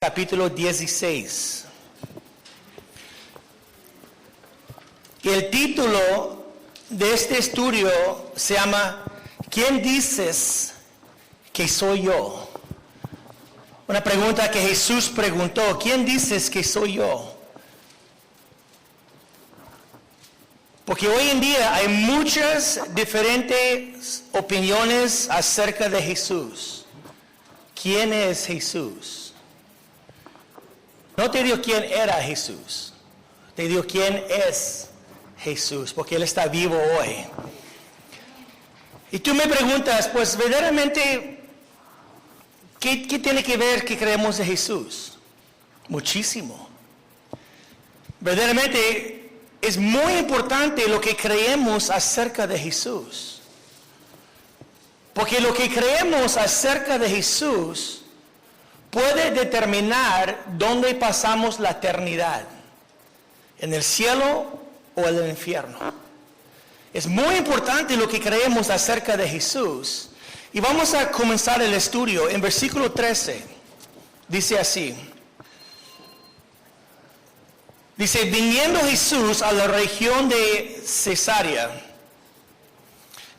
capítulo 16. Y el título de este estudio se llama ¿Quién dices que soy yo? Una pregunta que Jesús preguntó, ¿quién dices que soy yo? Porque hoy en día hay muchas diferentes opiniones acerca de Jesús. ¿Quién es Jesús? No te digo quién era Jesús, te digo quién es Jesús, porque Él está vivo hoy. Y tú me preguntas, pues verdaderamente, ¿qué tiene que ver que creemos de Jesús? Muchísimo. Verdaderamente es muy importante lo que creemos acerca de Jesús. Porque lo que creemos acerca de Jesús puede determinar dónde pasamos la eternidad. En el cielo o en el infierno. Es muy importante lo que creemos acerca de Jesús. Y vamos a comenzar el estudio en versículo 13. Dice así. Dice, viniendo Jesús a la región de Cesarea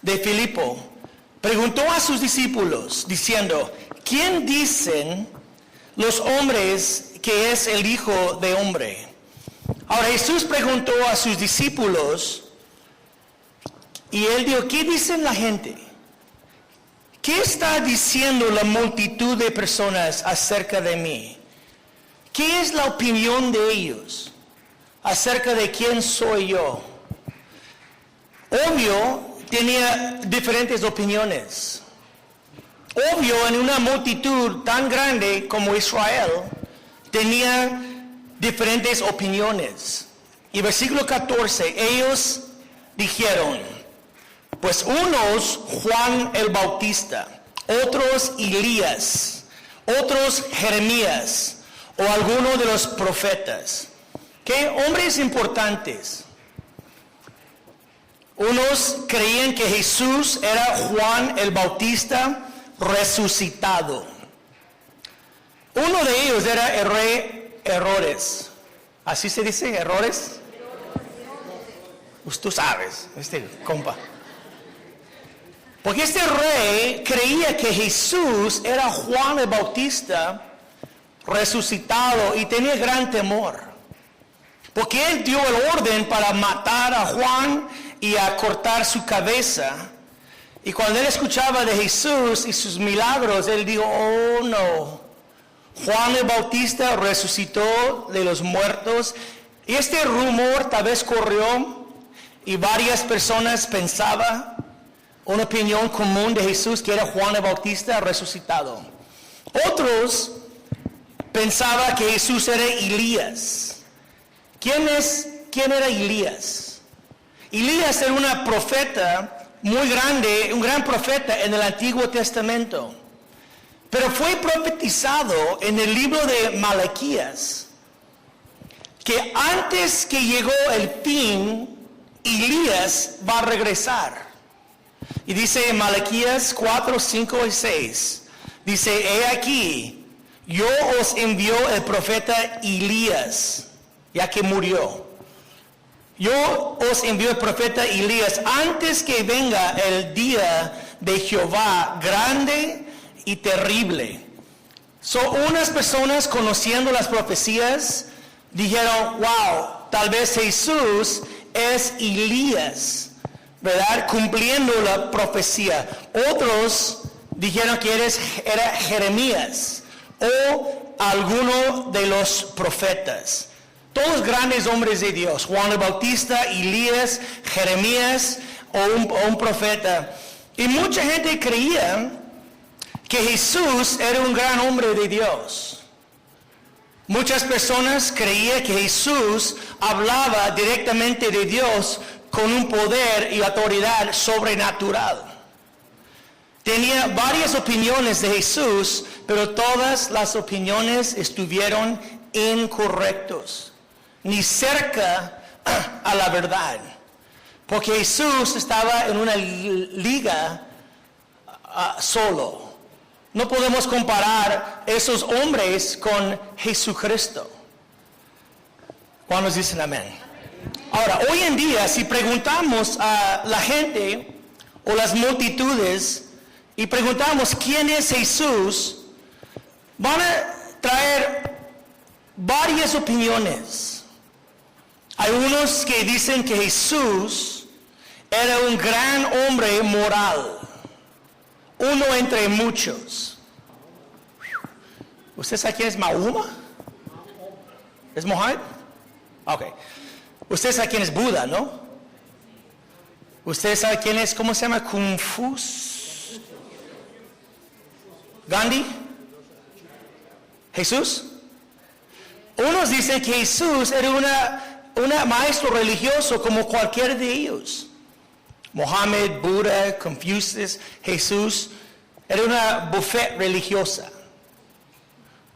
de Filipo, preguntó a sus discípulos, diciendo, ¿quién dicen los hombres que es el Hijo de Hombre? Ahora Jesús preguntó a sus discípulos, y Él dijo, ¿qué dicen la gente? ¿Qué está diciendo la multitud de personas acerca de mí? ¿Qué es la opinión de ellos acerca de quién soy yo? Obvio, tenía diferentes opiniones. Obvio, en una multitud tan grande como Israel, tenía diferentes opiniones. Y versículo 14, ellos dijeron, pues unos Juan el Bautista, otros Elías, otros Jeremías o alguno de los profetas. ¿Qué? Hombres importantes. Unos creían que Jesús era Juan el Bautista resucitado. Uno de ellos era el rey Herodes. ¿Así se dice? ¿Errores? Pues tú sabes, compa. Porque este rey creía que Jesús era Juan el Bautista resucitado y tenía gran temor. Porque él dio el orden para matar a Juan y a cortar su cabeza. Y cuando él escuchaba de Jesús y sus milagros, él dijo, oh no, Juan el Bautista resucitó de los muertos. Y este rumor tal vez corrió y varias personas pensaban una opinión común de Jesús que era Juan el Bautista resucitado. Otros pensaban que Jesús era Elías. ¿Quién era Elías? Elías era una profeta muy grande, un gran profeta en el Antiguo Testamento. Pero fue profetizado en el libro de Malaquías que antes que llegó el fin, Elías va a regresar. Y dice en Malaquías 4, 5 y 6, dice, he aquí, yo os envío el profeta Elías, ya que murió. Yo os envío el profeta Elías antes que venga el día de Jehová grande y terrible. Unas personas conociendo las profecías dijeron, wow, tal vez Jesús es Elías, ¿verdad? Cumpliendo la profecía. Otros dijeron que era Jeremías o alguno de los profetas. Todos grandes hombres de Dios, Juan el Bautista, Elías, Jeremías o un profeta. Y mucha gente creía que Jesús era un gran hombre de Dios. Muchas personas creían que Jesús hablaba directamente de Dios con un poder y autoridad sobrenatural. Tenía varias opiniones de Jesús, pero todas las opiniones estuvieron incorrectas, ni cerca a la verdad. Porque Jesús estaba en una liga solo. No podemos comparar esos hombres con Jesucristo. ¿Cuántos dicen amén? Ahora, hoy en día, si preguntamos a la gente o las multitudes y preguntamos quién es Jesús, van a traer varias opiniones. Hay unos que dicen que Jesús era un gran hombre moral, uno entre muchos. ¿Usted sabe quién es Mahoma? ¿Es Mohammed? Ok. Usted sabe quién es Buda, ¿no? Usted sabe quién es, ¿cómo se llama? Confucio. Gandhi. Jesús. Unos dicen que Jesús era un maestro religioso como cualquiera de ellos. Mohammed, Buda, Confucius, Jesús, era una buffet religiosa.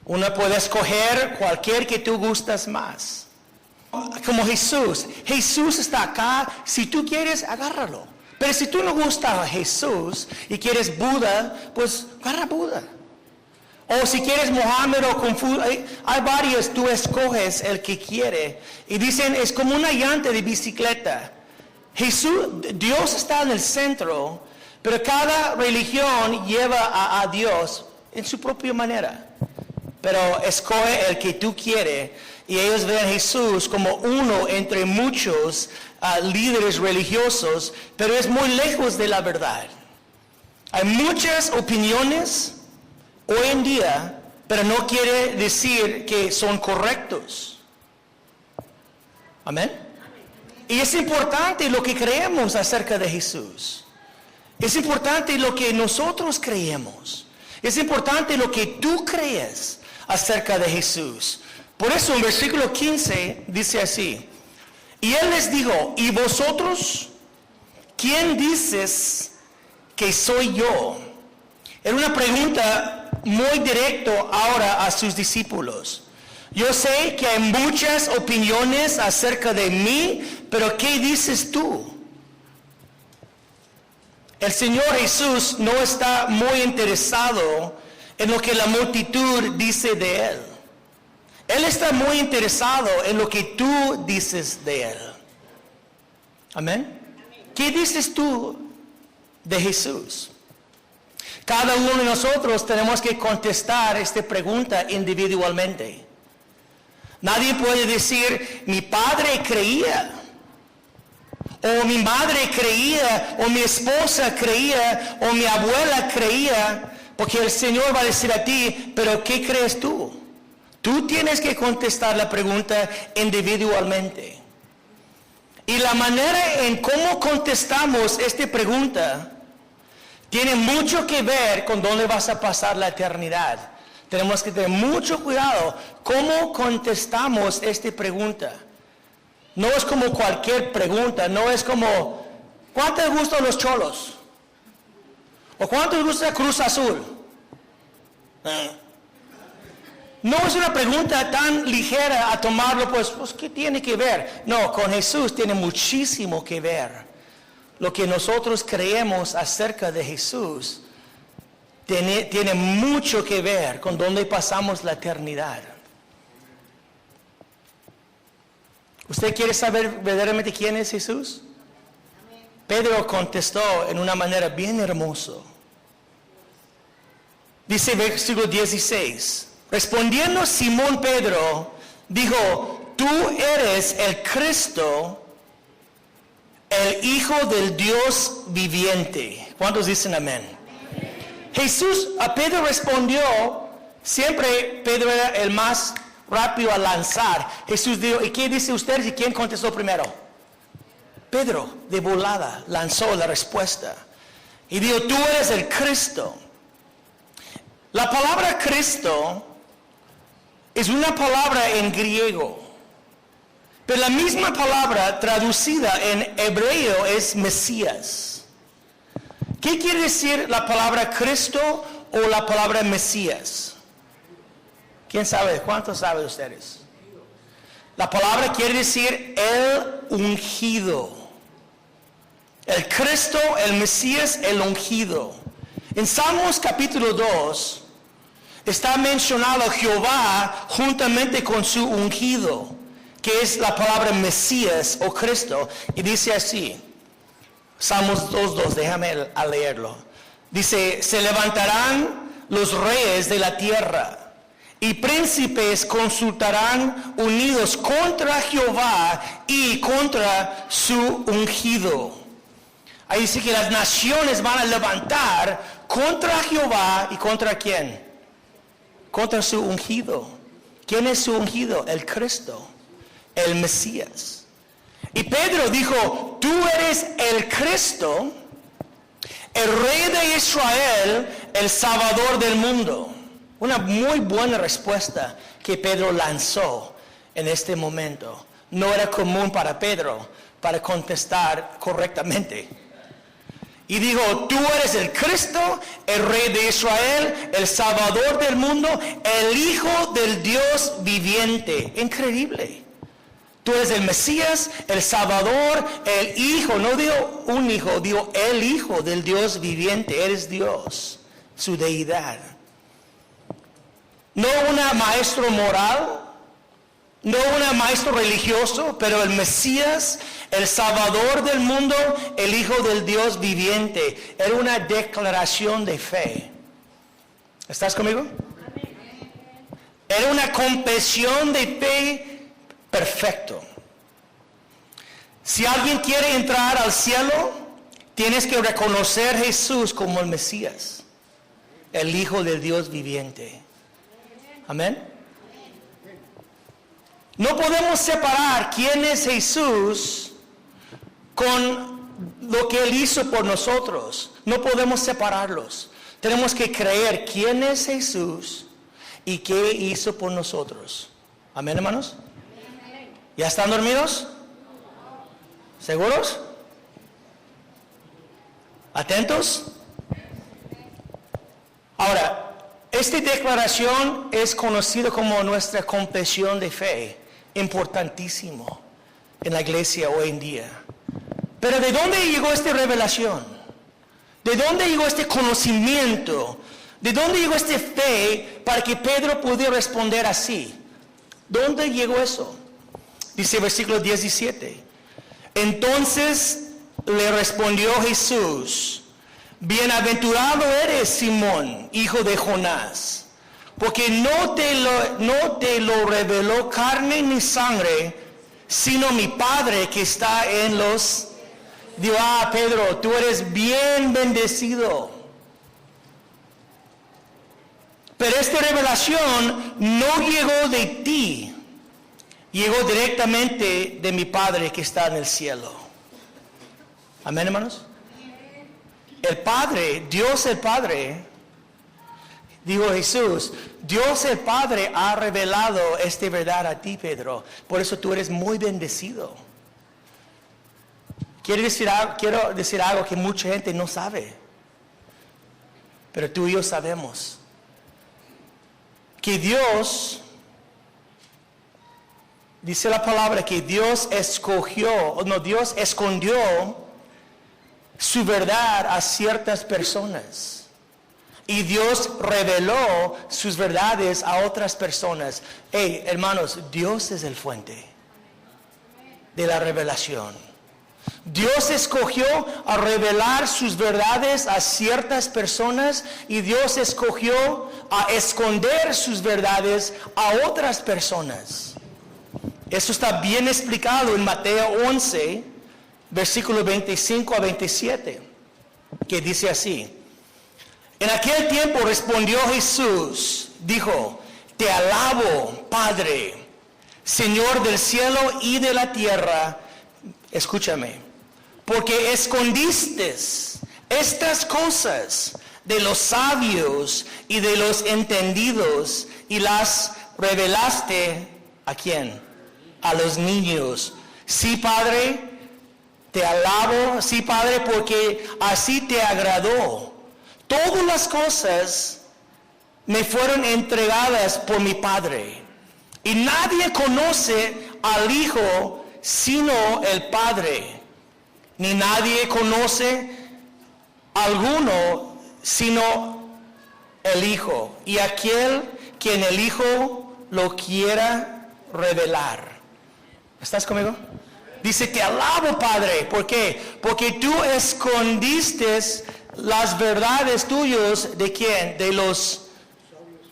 Uno puede escoger cualquier que tú gustas más. Como Jesús. Jesús está acá. Si tú quieres, agárralo. Pero si tú no gusta a Jesús y quieres Buda, pues agarra Buda. O si quieres Mohammed o Confucio, hay varios, tú escoges el que quiere. Y dicen, es como una llanta de bicicleta. Jesús, Dios está en el centro, pero cada religión lleva a Dios en su propia manera. Pero escoge el que tú quieres. Y ellos ven a Jesús como uno entre muchos líderes religiosos, pero es muy lejos de la verdad. Hay muchas opiniones hoy en día, pero no quiere decir que son correctos. Amén. Y es importante lo que creemos acerca de Jesús. Es importante lo que nosotros creemos. Es importante lo que tú crees acerca de Jesús. Por eso en versículo 15 dice así: y él les dijo, ¿y vosotros quién dices que soy yo? Era una pregunta muy directa ahora a sus discípulos. Yo sé que hay muchas opiniones acerca de mí, pero ¿qué dices tú? El Señor Jesús no está muy interesado en lo que la multitud dice de Él. Él está muy interesado en lo que tú dices de Él. Amén. ¿Qué dices tú de Jesús? Cada uno de nosotros tenemos que contestar esta pregunta individualmente. Nadie puede decir, mi padre creía, o mi madre creía, o mi esposa creía, o mi abuela creía, porque el Señor va a decir a ti, pero ¿qué crees tú? Tú tienes que contestar la pregunta individualmente. Y la manera en cómo contestamos esta pregunta tiene mucho que ver con dónde vas a pasar la eternidad. Tenemos que tener mucho cuidado cómo contestamos esta pregunta. No es como cualquier pregunta, no es como, ¿cuánto les gustan los Cholos? ¿O cuánto les gusta Cruz Azul? No es una pregunta tan ligera a tomarlo, pues ¿qué tiene que ver? No, con Jesús tiene muchísimo que ver. Lo que nosotros creemos acerca de Jesús tiene mucho que ver con dónde pasamos la eternidad. ¿Usted quiere saber verdaderamente quién es Jesús? Pedro contestó en una manera bien hermosa. Dice versículo 16. Respondiendo Simón Pedro, dijo, tú eres el Cristo, el Hijo del Dios viviente. ¿Cuántos dicen amén? Jesús, a Pedro respondió, siempre Pedro era el más rápido a lanzar. Jesús dijo, ¿y qué dice usted? ¿Y quién contestó primero? Pedro, de volada, lanzó la respuesta. Y dijo, tú eres el Cristo. La palabra Cristo es una palabra en griego, pero la misma palabra traducida en hebreo es Mesías. ¿Qué quiere decir la palabra Cristo o la palabra Mesías? ¿Quién sabe? ¿Cuántos saben ustedes? La palabra quiere decir el ungido. El Cristo, el Mesías, el ungido. En Salmos capítulo 2 está mencionado Jehová juntamente con su ungido, que es la palabra Mesías o Cristo, y dice así, Salmos 2:2, déjame leerlo. Dice, se levantarán los reyes de la tierra, y príncipes consultarán unidos contra Jehová y contra su ungido. Ahí dice que las naciones van a levantar contra Jehová y contra ¿quién? Contra su ungido. ¿Quién es su ungido? El Cristo, el Mesías. Y Pedro dijo, tú eres el Cristo, el Rey de Israel, el Salvador del mundo. Una muy buena respuesta que Pedro lanzó en este momento. No era común para Pedro para contestar correctamente. Y dijo, tú eres el Cristo, el Rey de Israel, el Salvador del mundo, el Hijo del Dios viviente. Increíble. Tú eres el Mesías, el Salvador, el Hijo. No digo un hijo, digo el Hijo del Dios viviente. Eres Dios, su deidad. No un maestro moral, no un maestro religioso, pero el Mesías, el Salvador del mundo, el Hijo del Dios viviente. Era una declaración de fe. ¿Estás conmigo? Era una confesión de fe perfecto. Si alguien quiere entrar al cielo, tienes que reconocer a Jesús como el Mesías, el Hijo del Dios viviente. Amén. No podemos separar quién es Jesús con lo que Él hizo por nosotros. No podemos separarlos. Tenemos que creer quién es Jesús y qué hizo por nosotros. Amén, hermanos. ¿Ya están dormidos? ¿Seguros? ¿Atentos? Ahora, esta declaración es conocida como nuestra confesión de fe, importantísimo en la iglesia hoy en día. Pero ¿de dónde llegó esta revelación? ¿De dónde llegó este conocimiento? ¿De dónde llegó esta fe para que Pedro pudiera responder así? ¿Dónde llegó eso? Dice versículo 17. Entonces le respondió Jesús, bienaventurado eres, Simón, hijo de Jonás, porque no te lo reveló carne ni sangre, sino mi Padre que está en los... Dijo, Pedro, tú eres bien bendecido. Pero esta revelación no llegó de ti, llegó directamente de mi Padre que está en el cielo. Amén, hermanos. El Padre, Dios el Padre, dijo Jesús, Dios el Padre ha revelado esta verdad a ti, Pedro. Por eso tú eres muy bendecido. Quiero decir algo que mucha gente no sabe. Pero tú y yo sabemos. Que Dios, dice la palabra que Dios Dios escondió su verdad a ciertas personas. Y Dios reveló sus verdades a otras personas. Hey, hermanos, Dios es el fuente de la revelación. Dios escogió a revelar sus verdades a ciertas personas y Dios escogió a esconder sus verdades a otras personas. Eso está bien explicado en Mateo 11, versículos 25 a 27, que dice así. En aquel tiempo respondió Jesús, dijo, te alabo, Padre, Señor del cielo y de la tierra, escúchame, porque escondiste estas cosas de los sabios y de los entendidos y las revelaste ¿a quién? A los niños. Sí, Padre, te alabo, sí, Padre, porque así te agradó. Todas las cosas me fueron entregadas por mi Padre. Y nadie conoce al Hijo sino el Padre. Ni nadie conoce alguno sino el Hijo, y aquel quien el Hijo lo quiera revelar. ¿Estás conmigo? Dice, te alabo, Padre. ¿Por qué? Porque tú escondiste las verdades tuyas, ¿de quién? De los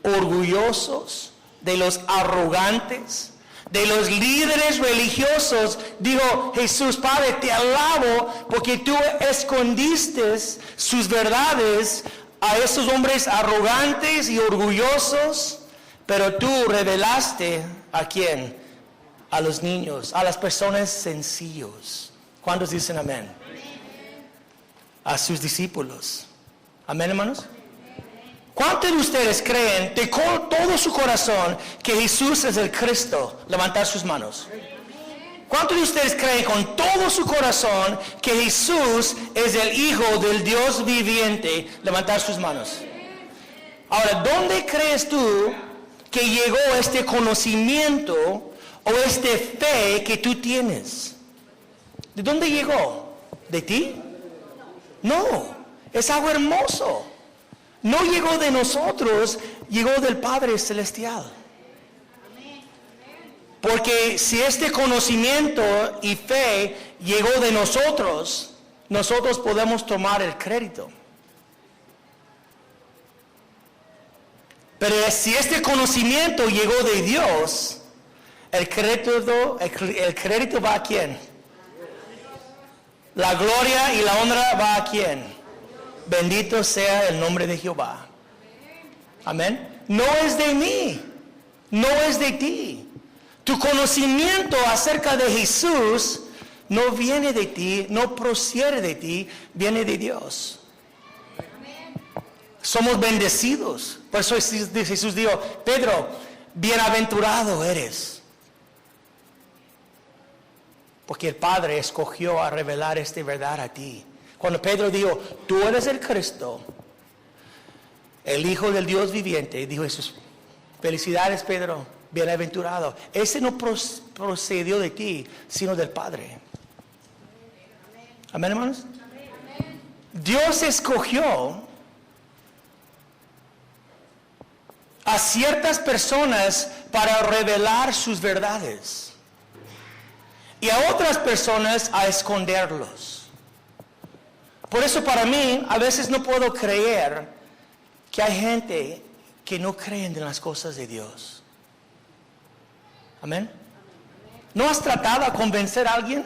orgullosos, de los arrogantes, de los líderes religiosos. Dijo Jesús, Padre, te alabo porque tú escondiste sus verdades a esos hombres arrogantes y orgullosos, pero tú revelaste ¿a quién? A los niños, a las personas sencillos. ¿Cuántos dicen amén? A sus discípulos. Amén, hermanos. ¿Cuántos de ustedes creen de todo su corazón que Jesús es el Cristo? Levantar sus manos. ¿Cuántos de ustedes creen con todo su corazón que Jesús es el Hijo del Dios viviente? Levantar sus manos. Ahora, ¿dónde crees tú que llegó este conocimiento o esta fe que tú tienes? ¿De dónde llegó? ¿De ti? No, es algo hermoso. No llegó de nosotros, llegó del Padre Celestial. Porque si este conocimiento y fe llegó de nosotros, nosotros podemos tomar el crédito. Pero si este conocimiento llegó de Dios, el crédito va a quién? La gloria y la honra va a quién? Bendito sea el nombre de Jehová. Amén. No es de mí, no es de ti. Tu conocimiento acerca de Jesús no viene de ti, no procede de ti, viene de Dios. Somos bendecidos. Por eso Jesús dijo, Pedro, bienaventurado eres. Porque el Padre escogió a revelar esta verdad a ti. Cuando Pedro dijo, tú eres el Cristo, el Hijo del Dios viviente, dijo Jesús, felicidades, Pedro, bienaventurado. Ese no procedió de ti, sino del Padre. Amén, hermanos. Dios escogió a ciertas personas para revelar sus verdades y a otras personas a esconderlos. Por eso para mí a veces no puedo creer que hay gente que no creen en las cosas de Dios. Amén. ¿No has tratado de convencer a alguien?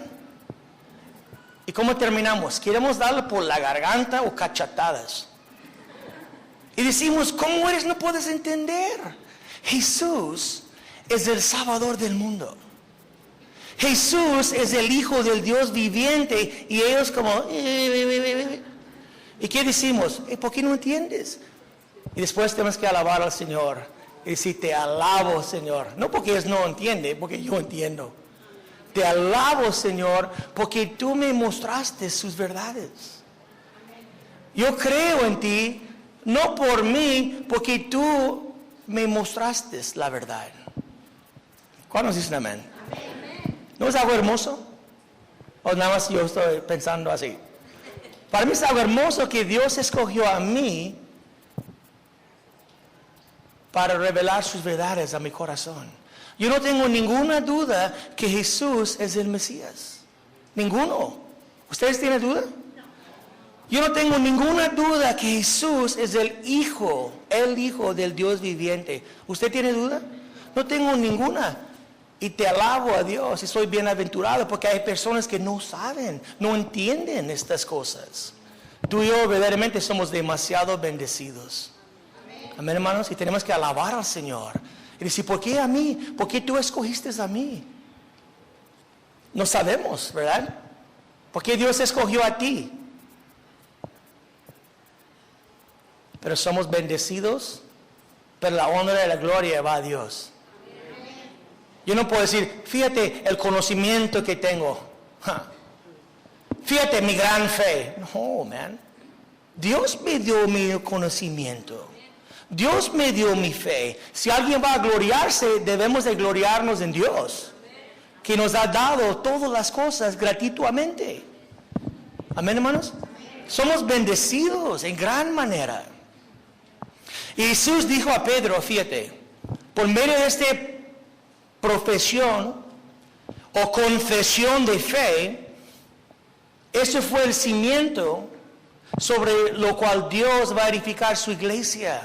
¿Y cómo terminamos? Queremos darle por la garganta o cachetadas. Y decimos, ¿cómo eres? No puedes entender. Jesús es el Salvador del mundo. Jesús es el Hijo del Dios viviente. Y ellos como... ¿Y qué decimos? ¿Por qué no entiendes? Y después tenemos que alabar al Señor. Y decir, te alabo, Señor. No porque ellos no entienden, porque yo entiendo. Te alabo, Señor, porque tú me mostraste sus verdades. Yo creo en ti, no por mí, porque tú me mostraste la verdad. ¿Cuántos dicen amén? ¿No es algo hermoso? ¿O nada más yo estoy pensando así? Para mí es algo hermoso que Dios escogió a mí para revelar sus verdades a mi corazón. Yo no tengo ninguna duda que Jesús es el Mesías. Ninguno. ¿Ustedes tienen duda? Yo no tengo ninguna duda que Jesús es el Hijo del Dios viviente. ¿Usted tiene duda? No tengo ninguna. Y te alabo a Dios y soy bienaventurado porque hay personas que no saben, no entienden estas cosas. Tú y yo verdaderamente somos demasiado bendecidos. Amén, hermanos, y tenemos que alabar al Señor. Y decir, ¿por qué a mí? ¿Por qué tú escogiste a mí? No sabemos, ¿verdad? ¿Por qué Dios escogió a ti? Pero somos bendecidos, pero la honra y la gloria va a Dios. Yo no puedo decir, fíjate el conocimiento que tengo. Fíjate mi gran fe. No, man. Dios me dio mi conocimiento. Dios me dio mi fe. Si alguien va a gloriarse, debemos de gloriarnos en Dios, que nos ha dado todas las cosas gratuitamente. Amén, hermanos. Somos bendecidos en gran manera. Y Jesús dijo a Pedro, fíjate, por medio de esta profesión o confesión de fe, eso fue el cimiento sobre lo cual Dios va a edificar su iglesia.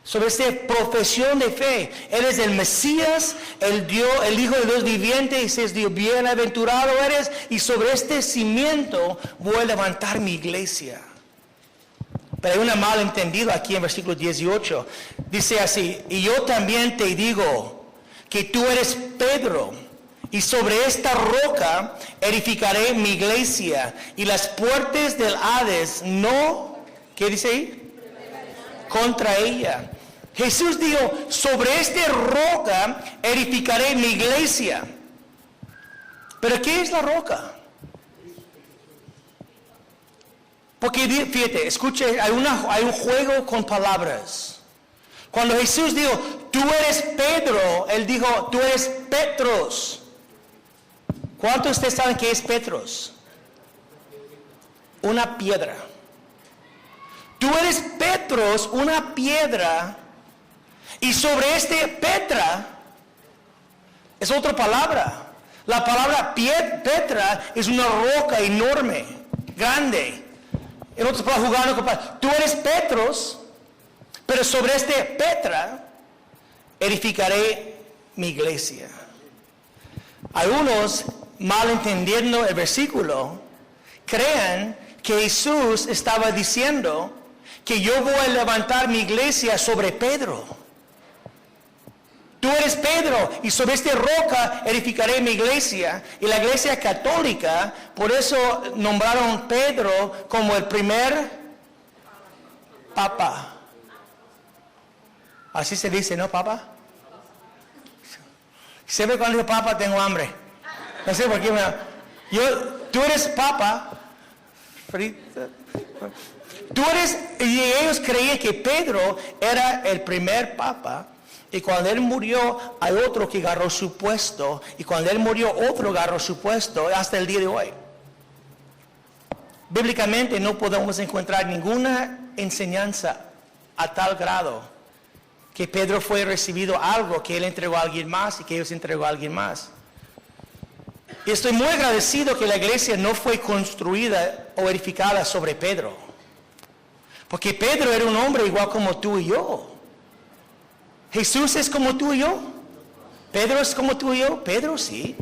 Sobre esta profesión de fe. Él es el Mesías, el Hijo de Dios viviente, y se dijo, bienaventurado eres, y sobre este cimiento voy a levantar mi iglesia. Pero hay un malentendido aquí en versículo 18. Dice así, y yo también te digo que tú eres Pedro, y sobre esta roca edificaré mi iglesia, y las puertas del Hades no, ¿qué dice ahí? Contra ella. Jesús dijo, sobre esta roca edificaré mi iglesia. ¿Pero qué es la roca? Porque fíjate, escuche, hay un juego con palabras. Cuando Jesús dijo, tú eres Pedro, Él dijo, tú eres Petros. ¿Cuántos de ustedes saben qué es Petros? Una piedra. Tú eres Petros, una piedra, y sobre este Petra es otra palabra. La palabra Petra es una roca enorme, grande. En otras palabras, jugando con tú eres Petros, pero sobre este Petra edificaré mi iglesia. Algunos, malentendiendo el versículo, creen que Jesús estaba diciendo que yo voy a levantar mi iglesia sobre Pedro. Tú eres Pedro, y sobre esta roca edificaré mi iglesia. Y la iglesia católica, por eso nombraron Pedro como el primer papa. Así se dice, ¿no, papa? Siempre cuando digo papa tengo hambre. No sé por qué. Tú eres papa. Y ellos creían que Pedro era el primer papa. Y cuando él murió, hay otro que agarró su puesto. Y cuando él murió, otro agarró su puesto hasta el día de hoy. Bíblicamente no podemos encontrar ninguna enseñanza a tal grado que Pedro fue recibido algo que él entregó a alguien más y que ellos entregó a alguien más. Y estoy muy agradecido que la iglesia no fue construida o edificada sobre Pedro. Porque Pedro era un hombre igual como tú y yo. Jesús es como tú y yo. Pedro es como tú y yo. Pedro sí.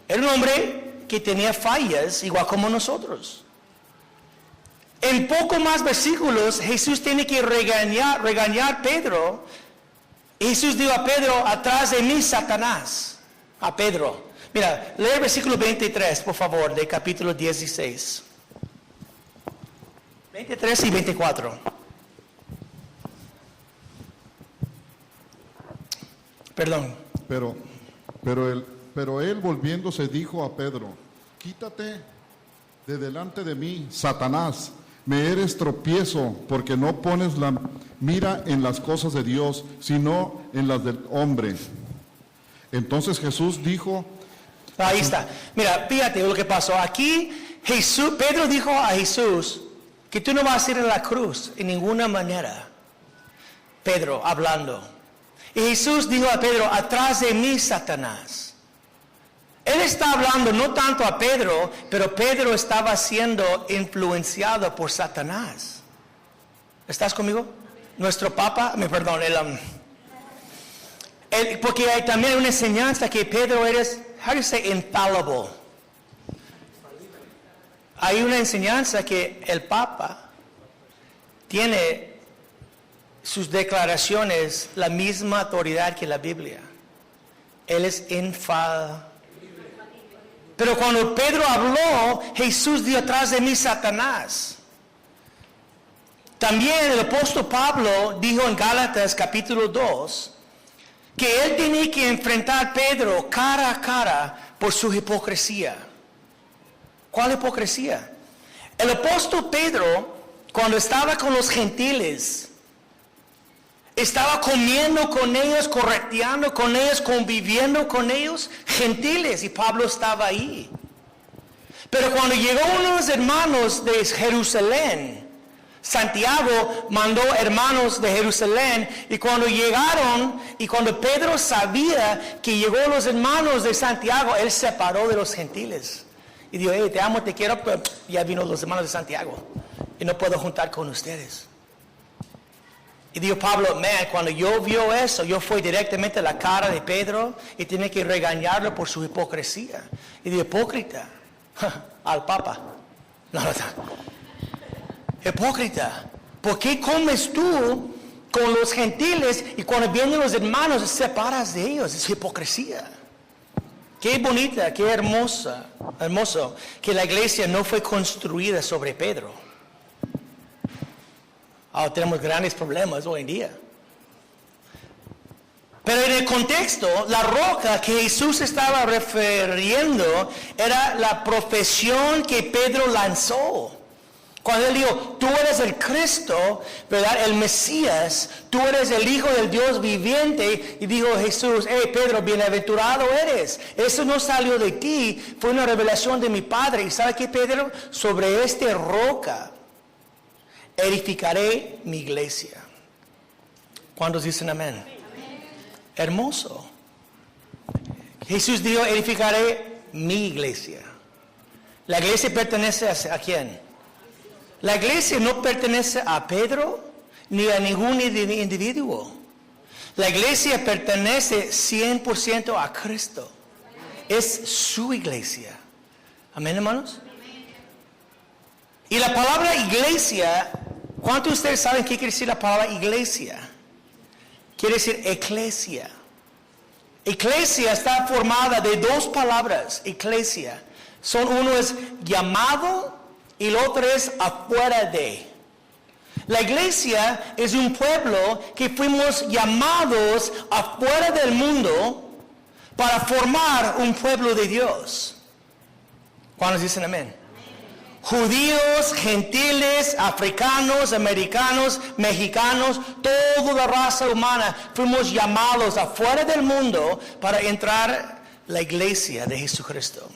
Era un hombre que tenía fallas igual como nosotros. En poco más versículos Jesús tiene que regañar a Pedro. Jesús dijo a Pedro, atrás de mí Satanás. A Pedro. Mira, lee el versículo 23, por favor, del capítulo 16. 23 y 24. Perdón. Pero él volviéndose dijo a Pedro, quítate de delante de mí, Satanás, me eres tropiezo, porque no pones la mira en las cosas de Dios, sino en las del hombre. Entonces Jesús dijo... Ahí está. Mira, fíjate lo que pasó. Aquí Pedro dijo a Jesús que tú no vas a ir a la cruz en ninguna manera. Pedro hablando. Y Jesús dijo a Pedro, atrás de mí, Satanás. Él está hablando no tanto a Pedro, pero Pedro estaba siendo influenciado por Satanás. ¿Estás conmigo? Nuestro Papa, porque hay también una enseñanza que Pedro eres, how do you say infallible? Hay una enseñanza que el Papa tiene sus declaraciones la misma autoridad que la Biblia. Él es infalible. Pero cuando Pedro habló, Jesús dijo atrás de mí Satanás. También el apóstol Pablo dijo en Gálatas capítulo 2 que él tenía que enfrentar a Pedro cara a cara por su hipocresía. ¿Cuál hipocresía? El apóstol Pedro, cuando estaba con los gentiles, estaba comiendo con ellos, correteando con ellos, conviviendo con ellos, gentiles, y Pablo estaba ahí. Pero cuando llegó unos hermanos de Jerusalén, Santiago mandó hermanos de Jerusalén, y cuando llegaron, y cuando Pedro sabía que llegó los hermanos de Santiago, él se separó de los gentiles. Y dijo, hey, te amo, te quiero, pero ya vino los hermanos de Santiago, y no puedo juntar con ustedes. Y dijo Pablo, man, cuando yo vio eso, yo fui directamente a la cara de Pedro, y tenía que regañarlo por su hipocresía. Y dijo, hipócrita, al Papa. No. Hipócrita, ¿por qué comes tú con los gentiles y cuando vienen los hermanos te separas de ellos? Es hipocresía. Qué bonita, qué hermoso que la iglesia no fue construida sobre Pedro. Ahora tenemos grandes problemas hoy en día. Pero en el contexto, la roca que Jesús estaba refiriendo era la profesión que Pedro lanzó. Cuando él dijo, tú eres el Cristo, ¿verdad? El Mesías, tú eres el Hijo del Dios viviente. Y dijo Jesús, hey Pedro, bienaventurado eres. Eso no salió de ti, fue una revelación de mi Padre. ¿Y sabe qué, Pedro? Sobre esta roca edificaré mi iglesia. ¿Cuántos dicen amén? Amén. Hermoso. Jesús dijo, edificaré mi iglesia. ¿La iglesia pertenece a quién? La iglesia no pertenece a Pedro ni a ningún individuo. La iglesia pertenece 100% a Cristo. Es su iglesia. Amén, hermanos. Y la palabra iglesia, ¿cuántos de ustedes saben qué quiere decir la palabra iglesia? Quiere decir eclesia. Eclesia está formada de dos palabras, eclesia. Uno es llamado y el otro es afuera de. La iglesia es un pueblo que fuimos llamados afuera del mundo para formar un pueblo de Dios. ¿Cuántos dicen amén? Judíos, gentiles, africanos, americanos, mexicanos, toda la raza humana fuimos llamados afuera del mundo para entrar la iglesia de Jesucristo.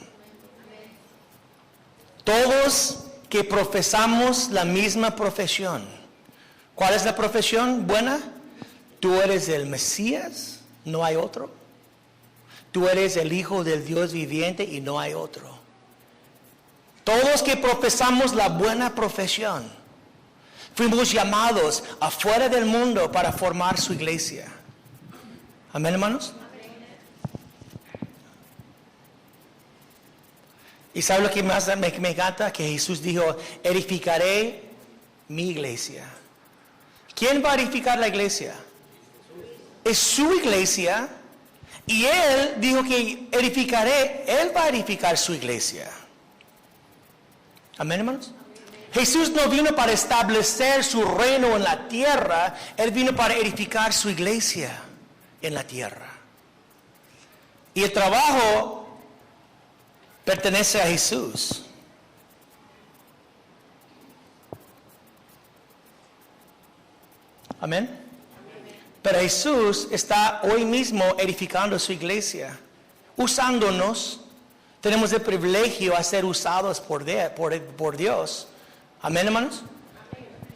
Todos que profesamos la misma profesión. ¿Cuál es la profesión buena? Tú eres el Mesías, no hay otro. Tú eres el Hijo del Dios viviente y no hay otro. Todos que profesamos la buena profesión, fuimos llamados afuera del mundo para formar su iglesia. Amén, hermanos. Y ¿sabe lo que más me encanta? Que Jesús dijo, edificaré mi iglesia. ¿Quién va a edificar la iglesia? Es su iglesia. Y Él dijo que Él va a edificar su iglesia. Amén, hermanos. Jesús no vino para establecer su reino en la tierra. Él vino para edificar su iglesia en la tierra. Y el trabajo pertenece a Jesús. Amén. Pero Jesús está hoy mismo edificando su iglesia, usándonos. Tenemos el privilegio a ser usados por Dios. Amén, hermanos.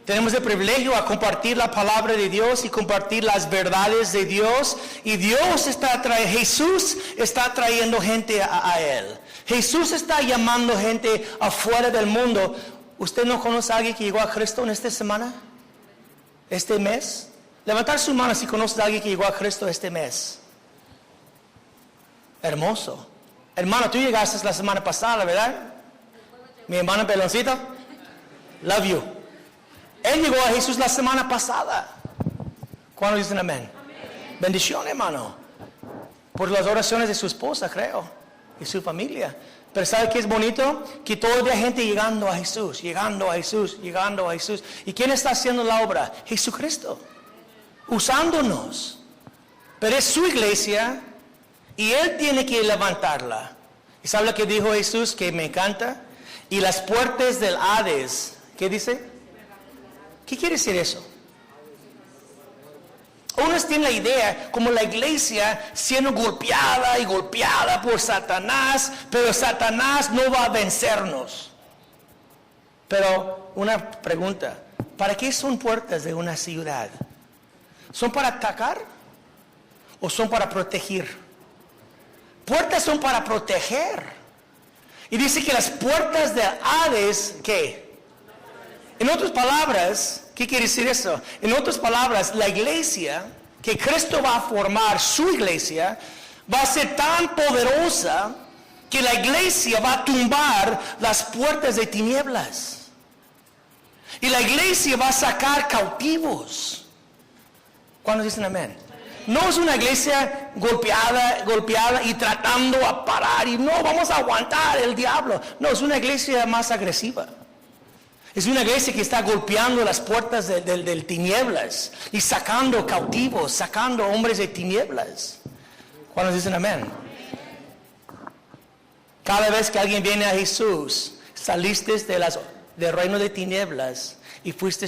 Tenemos el privilegio a compartir la palabra de Dios y compartir las verdades de Dios. Y Jesús está trayendo gente a Él. Jesús está llamando gente afuera del mundo. ¿Usted no conoce a alguien que llegó a Cristo en esta semana? ¿Este mes? Levantar su mano si conoce a alguien que llegó a Cristo este mes. Hermoso. Hermano, tú llegaste la semana pasada, ¿verdad? Mi hermano peloncito. Love you. Él llegó a Jesús la semana pasada. ¿Cuándo dicen amén? Amén. Bendición, hermano. Por las oraciones de su esposa, creo. Y su familia. Pero ¿sabe qué es bonito? Que todavía hay gente llegando a Jesús. Llegando a Jesús. Llegando a Jesús. ¿Y quién está haciendo la obra? Jesucristo. Usándonos. Pero es su iglesia. Y Él tiene que levantarla. ¿Y sabe lo que dijo Jesús? Que me encanta. Y las puertas del Hades. ¿Qué dice? ¿Qué quiere decir eso? Unos tienen la idea como la iglesia siendo golpeada y golpeada por Satanás, pero Satanás no va a vencernos. Pero una pregunta, ¿para qué son puertas de una ciudad? ¿Son para atacar o son para proteger? Puertas son para proteger. Y dice que las puertas del Hades, ¿qué? En otras palabras, ¿qué quiere decir eso? En otras palabras, la iglesia que Cristo va a formar, su iglesia, va a ser tan poderosa que la iglesia va a tumbar las puertas de tinieblas. Y la iglesia va a sacar cautivos. ¿Cuándo dicen amén? No es una iglesia golpeada y tratando a parar y no, vamos a aguantar el diablo. No, es una iglesia más agresiva. Es una iglesia que está golpeando las puertas del tinieblas y sacando cautivos, sacando hombres de tinieblas. ¿Cuándo dicen amén? Cada vez que alguien viene a Jesús, saliste del reino de tinieblas y fuiste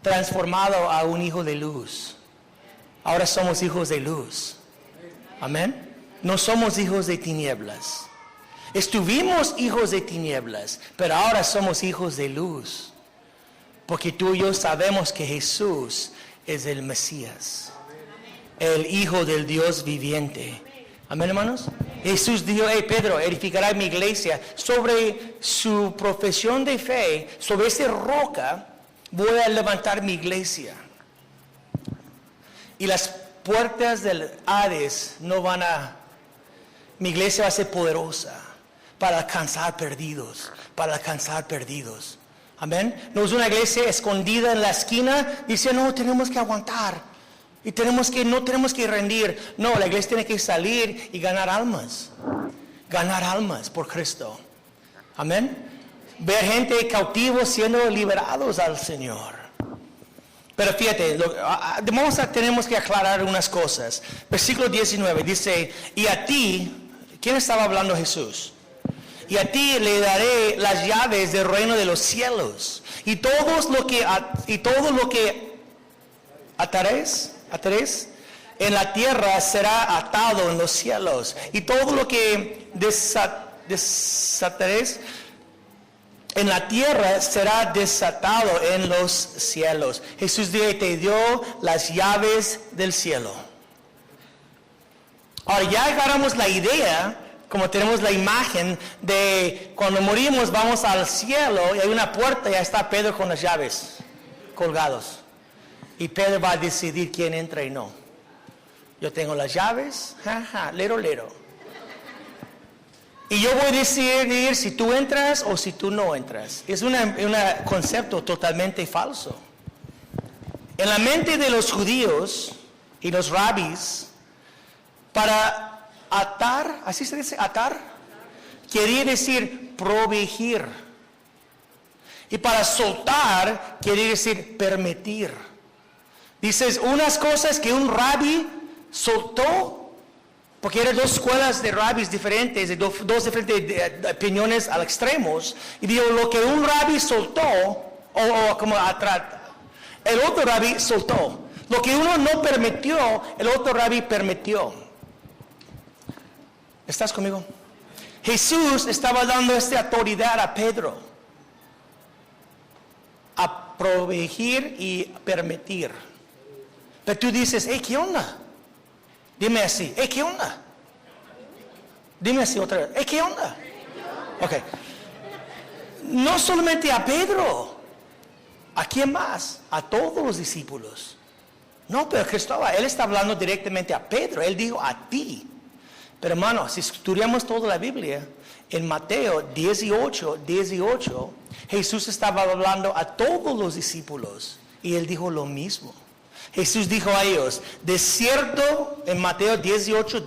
transformado a un hijo de luz. Ahora somos hijos de luz. Amén. No somos hijos de tinieblas. Estuvimos hijos de tinieblas, pero ahora somos hijos de luz. Porque tú y yo sabemos que Jesús es el Mesías, el Hijo del Dios viviente. Amén, hermanos. Jesús dijo, Pedro, edificará mi iglesia sobre su profesión de fe, sobre esa roca voy a levantar mi iglesia. Y las puertas del Hades mi iglesia va a ser poderosa para alcanzar perdidos, Amén. No es una iglesia escondida en la esquina, dice, no, tenemos que aguantar. Y no tenemos que rendir. No, la iglesia tiene que salir y ganar almas. Ganar almas por Cristo. Amén. Ver gente cautivos siendo liberados al Señor. Pero fíjate, tenemos que aclarar unas cosas. Versículo 19 dice, y a ti, ¿quién estaba hablando Jesús? Y a ti le daré las llaves del reino de los cielos. Y todo lo que ataréis en la tierra será atado en los cielos. Y todo lo que desataréis en la tierra será desatado en los cielos. Jesús te dio las llaves del cielo. Ahora ya agarramos la idea, como tenemos la imagen de cuando morimos vamos al cielo y hay una puerta y ahí está Pedro con las llaves colgados. Y Pedro va a decidir quién entra y no. Yo tengo las llaves, lero. Y yo voy a decidir si tú entras o si tú no entras. Es un concepto totalmente falso. En la mente de los judíos y los rabis, para atar, así se dice, atar, quería decir proveer. Y para soltar, quería decir permitir. Dices, unas cosas que un rabí soltó, porque eran dos escuelas de rabis diferentes, de dos diferentes opiniones al extremos, y digo, lo que un rabí soltó, o como atrás, el otro rabí soltó. Lo que uno no permitió, el otro rabí permitió. ¿Estás conmigo? Jesús estaba dando esta autoridad a Pedro, a proveer y permitir. Pero tú dices, ¿qué onda? Dime así, ¿qué onda? Dime así otra vez, ¿qué onda? Ok. No solamente a Pedro, ¿a quién más? A todos los discípulos. No, pero Cristóbal, él está hablando directamente a Pedro, él dijo a ti. Pero hermano, si estudiamos toda la Biblia, en Mateo 18, Jesús estaba hablando a todos los discípulos y él dijo lo mismo. Jesús dijo a ellos, de cierto, en Mateo 18,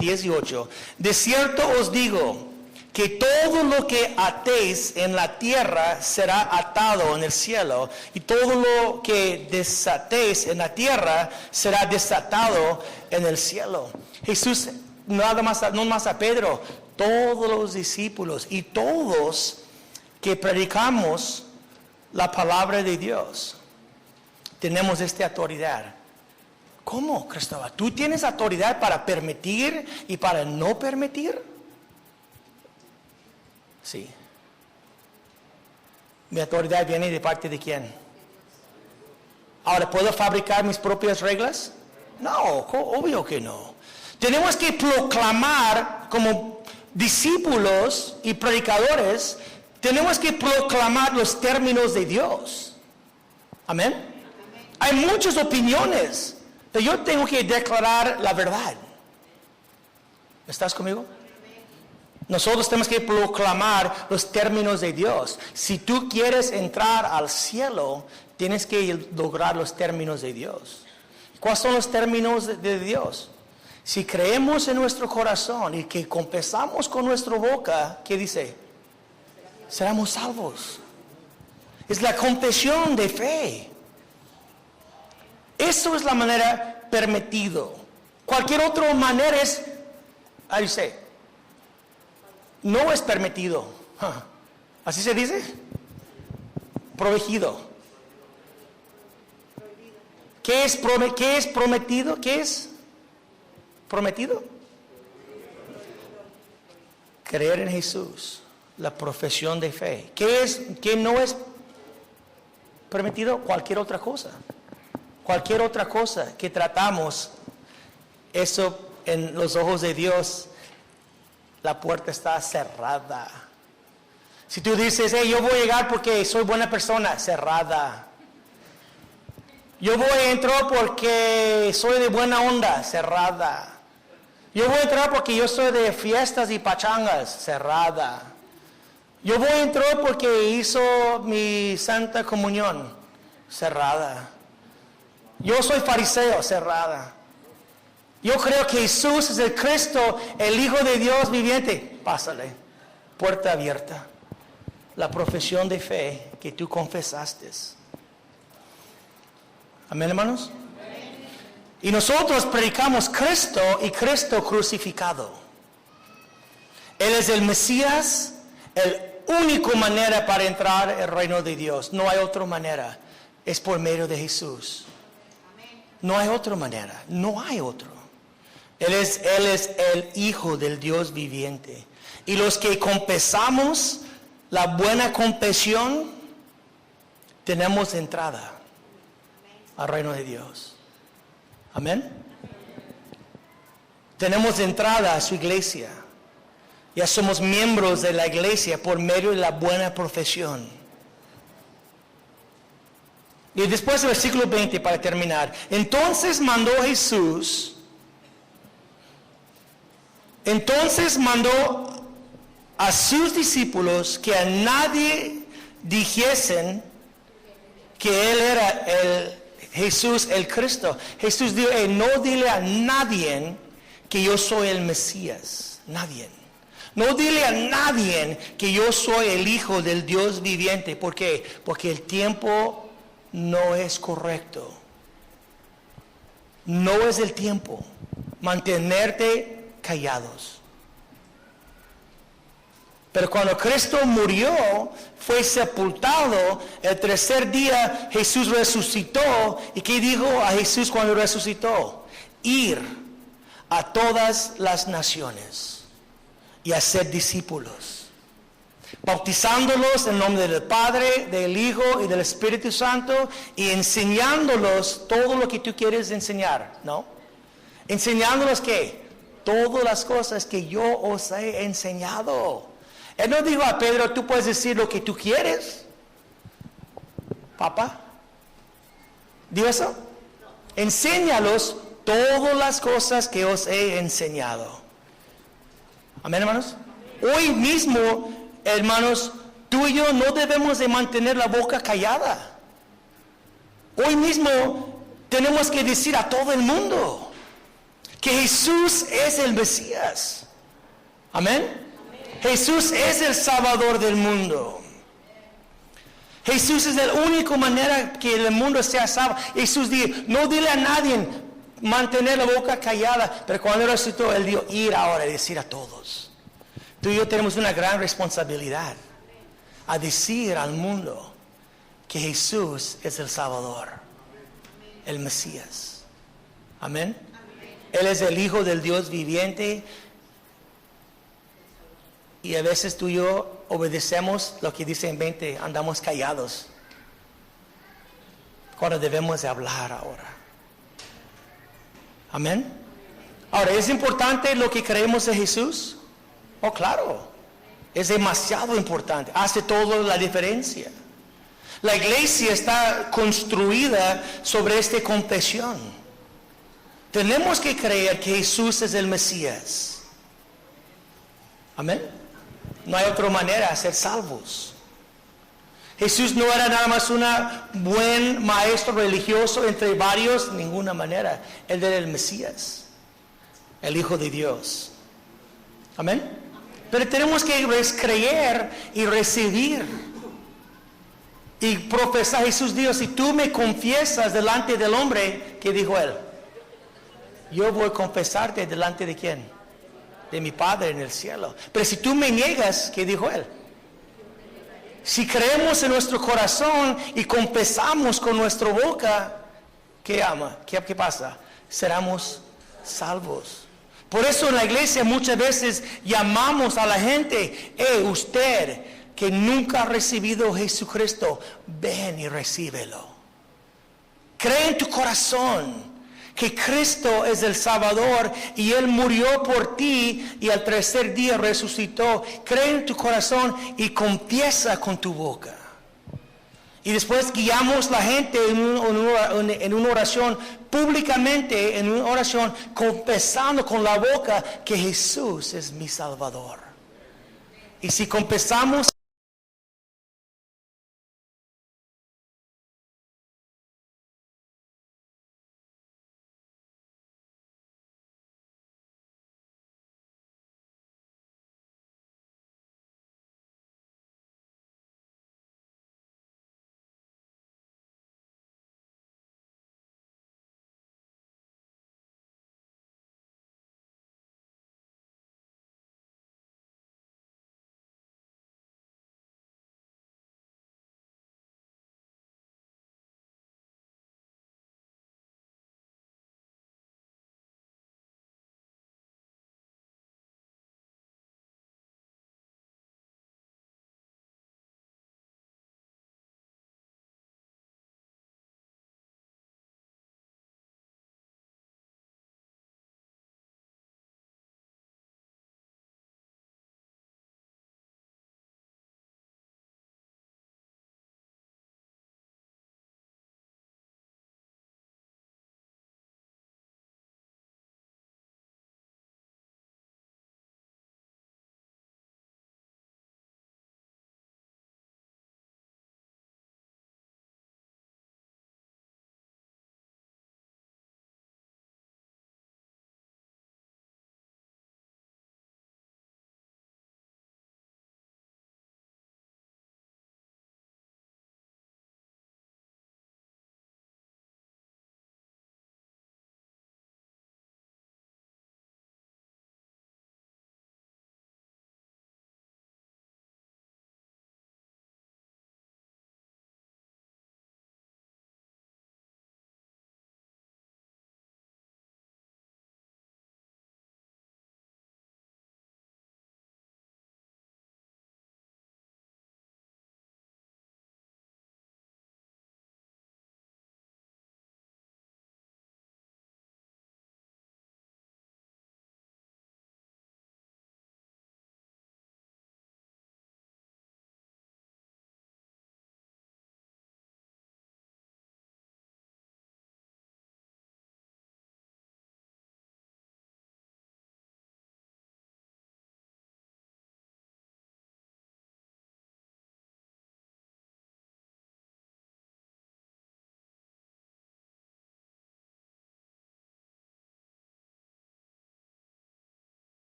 de cierto os digo, que todo lo que atéis en la tierra será atado en el cielo, y todo lo que desatéis en la tierra será desatado en el cielo. Jesús, no más a Pedro, todos los discípulos y todos que predicamos la palabra de Dios. tenemos esta autoridad. ¿Cómo, Cristóbal? ¿Tú tienes autoridad para permitir y para no permitir? Sí. ¿Mi autoridad viene de parte de quién? Ahora, ¿puedo fabricar mis propias reglas? No, obvio que no. Tenemos que proclamar como discípulos y predicadores, tenemos que proclamar los términos de Dios. Amén. Hay muchas opiniones, pero yo tengo que declarar la verdad. ¿Estás conmigo? Nosotros tenemos que proclamar los términos de Dios. Si tú quieres entrar al cielo, tienes que lograr los términos de Dios. ¿Cuáles son los términos de Dios? Si creemos en nuestro corazón y que confesamos con nuestra boca, ¿qué dice? Seremos salvos. Es la confesión de fe. Eso es la manera permitido. Cualquier otra manera es, ahí dice, no es permitido. ¿Así se dice? Prohibido. ¿Qué es prometido? ¿Qué es prometido? Creer en Jesús, la profesión de fe. ¿Qué no es permitido? Cualquier otra cosa. Cualquier otra cosa que tratamos, eso en los ojos de Dios, la puerta está cerrada. Si tú dices, yo voy a llegar porque soy buena persona, cerrada. Yo voy a entrar porque soy de buena onda, cerrada. Yo voy a entrar porque yo soy de fiestas y pachangas, cerrada. Yo voy a entrar porque hizo mi santa comunión, cerrada. Yo soy fariseo, cerrada. Yo creo que Jesús es el Cristo, el Hijo de Dios viviente. Pásale, puerta abierta. La profesión de fe que tú confesaste. Amén, hermanos. Amén. Y nosotros predicamos Cristo y Cristo crucificado. Él es el Mesías, la única manera para entrar al reino de Dios. No hay otra manera. Es por medio de Jesús. Amén. No hay otra manera. No hay otro. Él es el Hijo del Dios viviente. Y los que confesamos la buena confesión, tenemos entrada al reino de Dios. Amén. Tenemos entrada a su iglesia. Ya somos miembros de la iglesia por medio de la buena profesión. Y después del versículo 20 para terminar. Entonces mandó a sus discípulos que a nadie dijesen que él era Jesús el Cristo. Jesús dijo, no dile a nadie que yo soy el Mesías. Nadie. No dile a nadie que yo soy el Hijo del Dios viviente. ¿Por qué? Porque el tiempo no es correcto. No es el tiempo. Mantenerte callados. Pero cuando Cristo murió, fue sepultado, el tercer día Jesús resucitó. ¿Y qué dijo a Jesús cuando resucitó? Ir a todas las naciones y hacer discípulos, bautizándolos en nombre del Padre, del Hijo y del Espíritu Santo, y enseñándolos todo lo que tú quieres enseñar, ¿no? Enseñándolos ¿qué? Todas las cosas que yo os he enseñado. Él no dijo a Pedro, tú puedes decir lo que tú quieres, papá. ¿Dijo eso? Enséñalos todas las cosas que os he enseñado. Amén, hermanos. Hoy mismo, hermanos, tú y yo no debemos de mantener la boca callada. Hoy mismo tenemos que decir a todo el mundo que Jesús es el Mesías. Amén. Jesús es el Salvador del mundo. Jesús es la única manera que el mundo sea salvo. Jesús dijo, no dile a nadie mantener la boca callada. Pero cuando resucitó, Él dijo, ir ahora y decir a todos. Tú y yo tenemos una gran responsabilidad a decir al mundo que Jesús es el Salvador. el Mesías. Amén. Él es el Hijo del Dios viviente. Y a veces tú y yo obedecemos lo que dice en 20, andamos callados. Cuando debemos de hablar ahora. Amén. Ahora, ¿es importante lo que creemos de Jesús? Oh, claro. Es demasiado importante. Hace toda la diferencia. La iglesia está construida sobre esta confesión. Tenemos que creer que Jesús es el Mesías. Amén. No hay otra manera de ser salvos. Jesús no era nada más un buen maestro religioso entre varios, ninguna manera. Él era el Mesías, el Hijo de Dios. Amén. Pero tenemos que creer y recibir y profesar. Jesús dijo, si tú me confiesas delante del hombre, ¿qué dijo él? Yo voy a confesarte delante de quién? De mi Padre en el cielo. Pero si tú me niegas, ¿qué dijo él? Si creemos en nuestro corazón y confesamos con nuestra boca, ¿qué pasa? Seremos salvos. Por eso en la iglesia muchas veces llamamos a la gente, usted que nunca ha recibido a Jesucristo, ven y recíbelo. Cree en tu corazón que Cristo es el Salvador y Él murió por ti y al tercer día resucitó. Cree en tu corazón y confiesa con tu boca. Y después guiamos a la gente en una oración públicamente, en una oración confesando con la boca que Jesús es mi Salvador. Y si confesamos